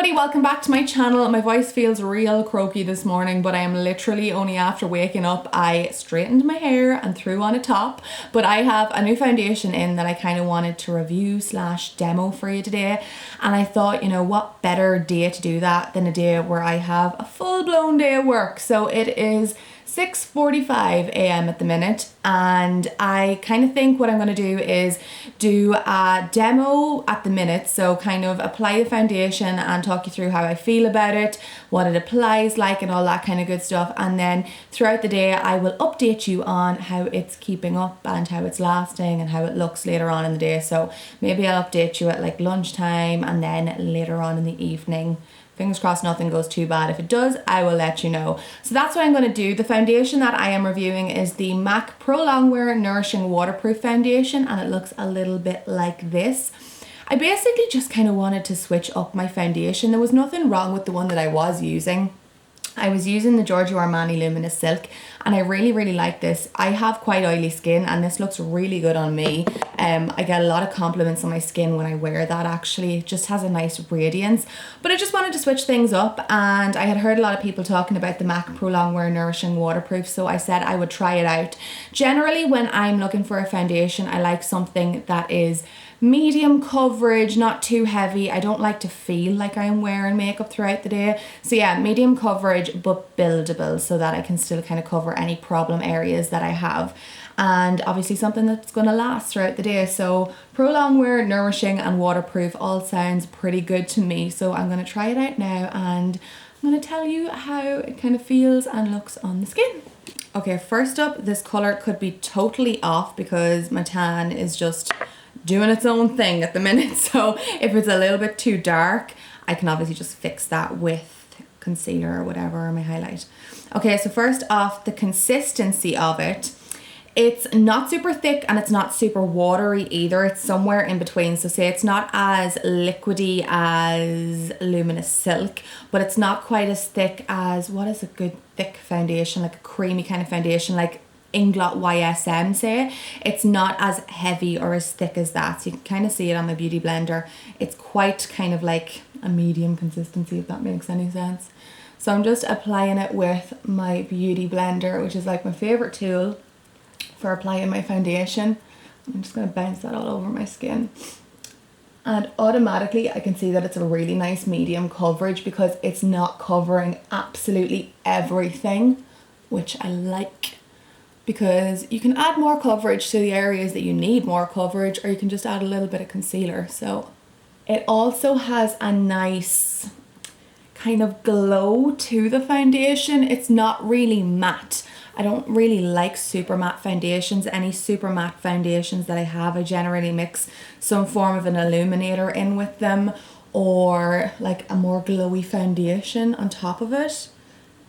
everybody, welcome back to my channel. My voice feels real croaky this morning, but I am literally only after waking up. I straightened my hair and threw on a top, but I have a new foundation in that I kind of wanted to review slash demo for you today. And I thought, you know, what better day to do that than a day where I have a full-blown day of work. So it is 6:45 a.m. at the minute, and I kind of think what I'm going to do is do a demo at the minute, so kind of apply the foundation and talk you through how I feel about it, what it applies like and all that kind of good stuff, and then throughout the day I will update you on how it's keeping up and how it's lasting and how it looks later on in the day. So maybe I'll update you at like lunchtime and then later on in the evening. Fingers crossed nothing goes too bad. If it does, I will let you know. So that's what I'm going to do. The foundation that I am reviewing is the MAC Pro Longwear Nourishing Waterproof Foundation, and it looks a little bit like this. I basically just kind of wanted to switch up my foundation. There was nothing wrong with the one that I was using. I was using the Giorgio Armani Luminous Silk, and I really like this. I have quite oily skin and this looks really good on me. I get a lot of compliments on my skin when I wear that actually. It just has a nice radiance. But I just wanted to switch things up, and I had heard a lot of people talking about the MAC Pro Longwear Nourishing Waterproof, so I said I would try it out. Generally when I'm looking for a foundation, I like something that is medium coverage, not too heavy. I don't like to feel like I'm wearing makeup throughout the day. So yeah, medium coverage but buildable, so that I can still kind of cover any problem areas that I have. And obviously something that's going to last throughout the day. So Pro Longwear, Nourishing and Waterproof all sounds pretty good to me. So I'm going to try it out now and I'm going to tell you how it kind of feels and looks on the skin. Okay, first up, this colour could be totally off because my tan is just doing its own thing at the minute. So if it's a little bit too dark, I can obviously just fix that with concealer or whatever, or my highlight. Okay, so first off, the consistency of it. It's not super thick and it's not super watery either. It's somewhere in between. So say it's not as liquidy as Luminous Silk, but it's not quite as thick as, what is a good thick foundation, like a creamy kind of foundation, like Inglot YSM say. It's not as heavy or as thick as that. So you can kind of see it on my beauty blender. It's quite kind of like a medium consistency, if that makes any sense. So I'm just applying it with my beauty blender, which is like my favorite tool for applying my foundation. I'm just going to bounce that all over my skin. And automatically I can see that it's a really nice medium coverage because it's not covering absolutely everything, which I like. Because you can add more coverage to the areas that you need more coverage, or you can just add a little bit of concealer. So it also has a nice kind of glow to the foundation. It's not really matte. I don't really like super matte foundations. Any super matte foundations that I have, I generally mix some form of an illuminator in with them, or like a more glowy foundation on top of it.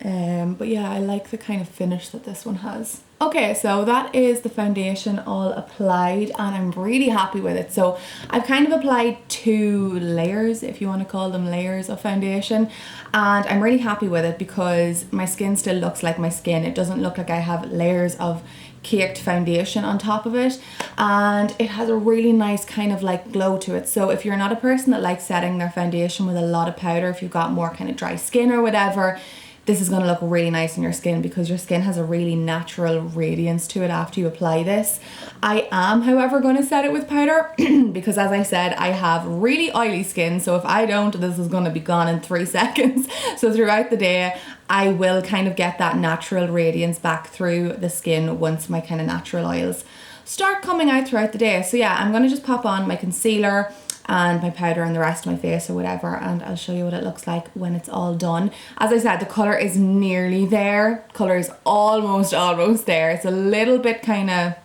But yeah, I like the kind of finish that this one has. Okay, so that is the foundation all applied and I'm really happy with it. So I've kind of applied 2 layers, if you want to call them layers of foundation, and I'm really happy with it because my skin still looks like my skin. It doesn't look like I have layers of caked foundation on top of it, and it has a really nice kind of like glow to it. So if you're not a person that likes setting their foundation with a lot of powder, if you've got more kind of dry skin or whatever, this is going to look really nice on your skin because your skin has a really natural radiance to it after you apply this. I am, however, going to set it with powder because, as I said, I have really oily skin. So if I don't, this is going to be gone in 3 seconds. So throughout the day, I will kind of get that natural radiance back through the skin once my kind of natural oils start coming out throughout the day. So yeah, I'm going to just pop on my concealer and my powder on the rest of my face or whatever, and I'll show you what it looks like when it's all done. As I said, the colour is nearly there. Colour is almost there. It's a little bit kind of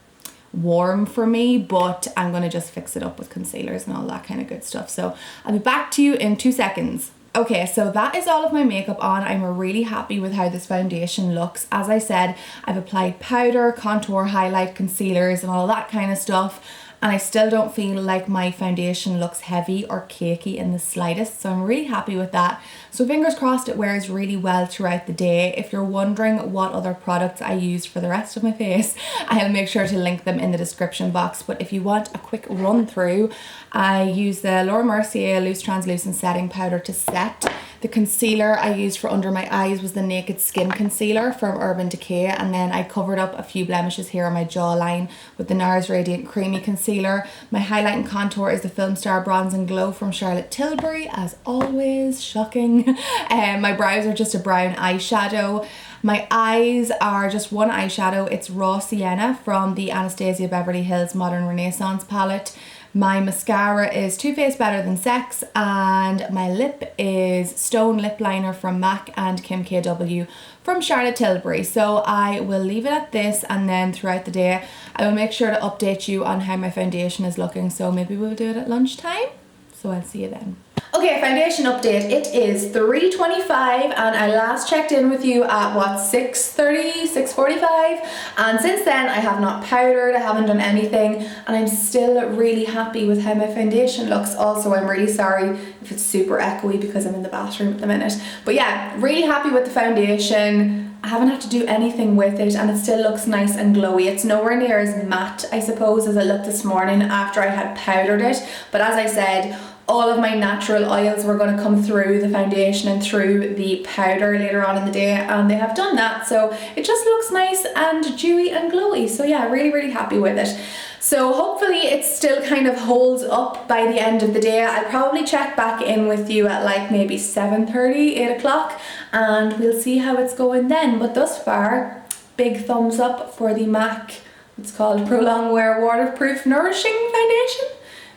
warm for me, but I'm going to just fix it up with concealers and all that kind of good stuff. So I'll be back to you in 2 seconds. Okay, so that is all of my makeup on. I'm really happy with how this foundation looks. As I said, I've applied powder, contour, highlight, concealers and all that kind of stuff. and I still don't feel like my foundation looks heavy or cakey in the slightest, so I'm really happy with that. So fingers crossed it wears really well throughout the day. If you're wondering what other products I use for the rest of my face, I'll make sure to link them in the description box. But if you want a quick run through, I use the Laura Mercier Loose Translucent Setting Powder to set. The concealer I used for under my eyes was the Naked Skin Concealer from Urban Decay, and then I covered up a few blemishes here on my jawline with the NARS Radiant Creamy Concealer. My highlight and contour is the Film Star Bronze and Glow from Charlotte Tilbury, as always, shocking. My brows are just a brown eyeshadow. My eyes are just one eyeshadow. It's Raw Sienna from the Anastasia Beverly Hills Modern Renaissance palette. My mascara is Too Faced Better Than Sex, and my lip is Stone Lip Liner from MAC and Kim KW from Charlotte Tilbury. So I will leave it at this, and then throughout the day I will make sure to update you on how my foundation is looking. So maybe we'll do it at lunchtime. So I'll see you then. Okay, foundation update. It is 3:25 and I last checked in with you at what, 6:30, 6:45, and since then I have not powdered, I haven't done anything, and I'm still really happy with how my foundation looks. Also, I'm really sorry if it's super echoey because I'm in the bathroom at the minute, but yeah, really happy with the foundation. I haven't had to do anything with it and it still looks nice and glowy. It's nowhere near as matte, I suppose, as it looked this morning after I had powdered it, but as I said, all of my natural oils were going to come through the foundation and through the powder later on in the day, and they have done that, so it just looks nice and dewy and glowy. So yeah, really happy with it. So hopefully it still kind of holds up by the end of the day. I'll probably check back in with you at like maybe 7:30, 8 o'clock, and we'll see how it's going then. But thus far, big thumbs up for the MAC, it's called Pro Longwear Waterproof Nourishing Foundation.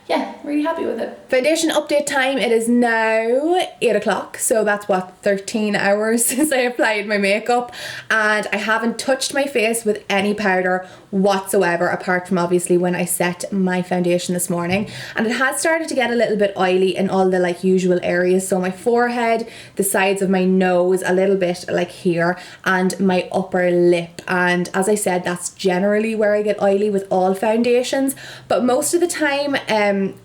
Yeah, really happy with it. Foundation update time. It is now 8 o'clock, so that's what, 13 hours since I applied my makeup, and I haven't touched my face with any powder whatsoever, apart from obviously when I set my foundation this morning, and it has started to get a little bit oily in all the like usual areas, so my forehead, the sides of my nose, a little bit like here, and my upper lip. And as I said, that's generally where I get oily with all foundations, but most of the time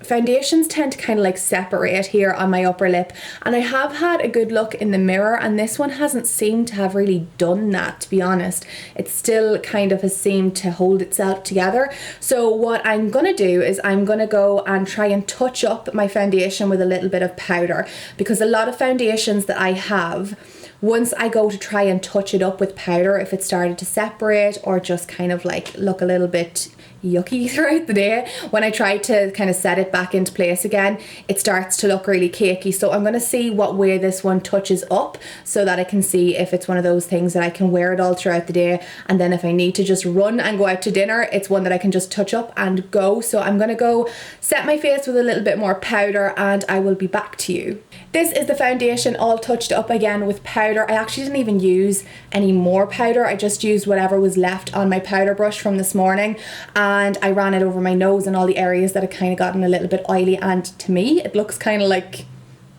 foundations tend to kind of like separate here on my upper lip, and I have had a good look in the mirror and this one hasn't seemed to have really done that, to be honest. It still kind of has seemed to hold itself together. So what I'm gonna do is I'm gonna go and try and touch up my foundation with a little bit of powder, because a lot of foundations that I have, once I go to try and touch it up with powder, if it started to separate or just kind of like look a little bit yucky throughout the day, when I try to kind of set it back into place again, it starts to look really cakey. So I'm going to see what way this one touches up so that I can see if it's one of those things that I can wear it all throughout the day, and then if I need to just run and go out to dinner, it's one that I can just touch up and go. So I'm going to go set my face with a little bit more powder and I will be back to you. This is the foundation all touched up again with powder. I actually didn't even use any more powder. I just used whatever was left on my powder brush from this morning, and I ran it over my nose and all the areas that had kind of gotten a little bit oily, and to me it looks kind of like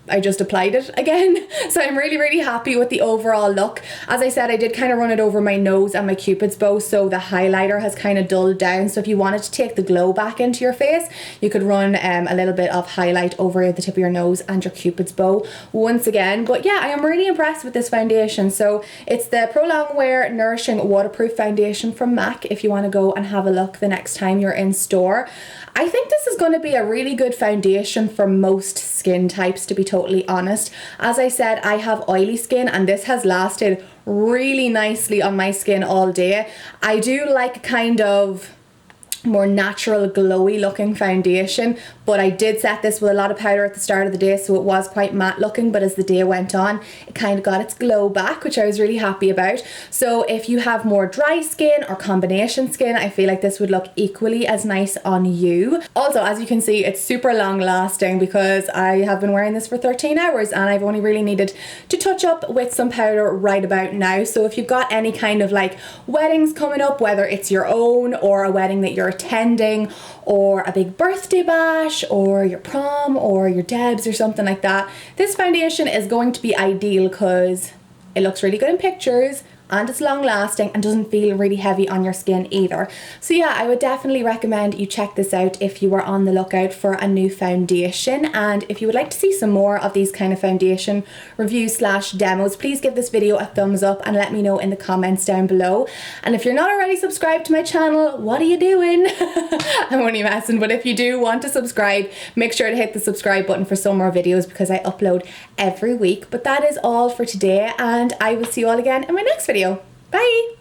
I just applied it again. So I'm really happy with the overall look. As I said, I did kind of run it over my nose and my cupid's bow, so the highlighter has kind of dulled down. So if you wanted to take the glow back into your face, you could run a little bit of highlight over the tip of your nose and your cupid's bow once again. But yeah, I am really impressed with this foundation. So it's the Pro Longwear Nourishing Waterproof Foundation from MAC, if you want to go and have a look the next time you're in store. I think this is going to be a really good foundation for most skin types, to be totally honest. As I said, I have oily skin and this has lasted really nicely on my skin all day. I do like kind of more natural glowy looking foundation, but I did set this with a lot of powder at the start of the day, so it was quite matte looking, but as the day went on it kind of got its glow back, which I was really happy about. So if you have more dry skin or combination skin, I feel like this would look equally as nice on you. Also, as you can see, it's super long lasting because I have been wearing this for 13 hours and I've only really needed to touch up with some powder right about now. So if you've got any kind of like weddings coming up, whether it's your own or a wedding that you're attending, or a big birthday bash, or your prom, or your debs, or something like that, this foundation is going to be ideal because it looks really good in pictures, and it's long lasting and doesn't feel really heavy on your skin either. So yeah, I would definitely recommend you check this out if you are on the lookout for a new foundation. And if you would like to see some more of these kind of foundation reviews / demos, please give this video a thumbs up and let me know in the comments down below. And if you're not already subscribed to my channel, what are you doing? I'm only messing, but if you do want to subscribe, make sure to hit the subscribe button for some more videos because I upload every week. But that is all for today, and I will see you all again in my next video. Bye!